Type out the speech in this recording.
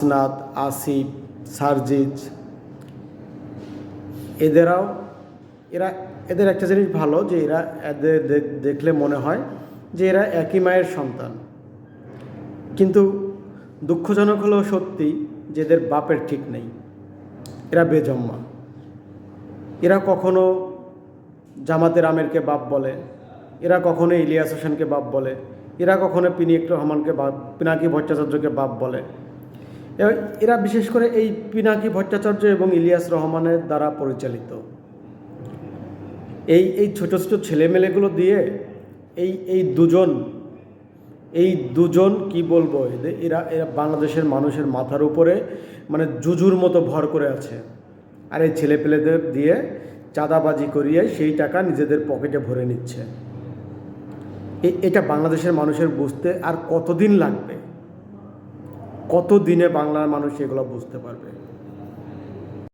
হাসনাত, আসিফ, সারজিজ এদের একটা জিনিস ভালো যে এরা এদের দেখলে মনে হয় যে এরা একই মায়ের সন্তান, কিন্তু দুঃখজনক হলেও সত্যি যে এদের বাপের ঠিক নেই। এরা বেজম্মা। এরা কখনো জামাতের আমিরকে বাপ বলে, এরা কখনো ইলিয়াস হোসেনকে বাপ বলে, এরা কখনো পিনাকি ভট্টাচার্যকে বাপ বলে। এরা বিশেষ করে এই পিনাকি ভট্টাচার্য এবং ইলিয়াস রহমানের দ্বারা পরিচালিত। এই ছোট ছোট ছেলেমেলেগুলো দিয়ে এই দুজন কি বলবো, এরা বাংলাদেশের মানুষের মাথার উপরে মানে জুজুর মতো ভর করে আছে। আর এই ছেলেপেলেদের দিয়ে চাঁদাবাজি করিয়ে সেই টাকা নিজেদের পকেটে ভরে নিচ্ছে। এটা বাংলাদেশের মানুষের বুঝতে আর কতদিন লাগবে? কত দিনে বাংলার মানুষ এগুলো বুঝতে পারবে?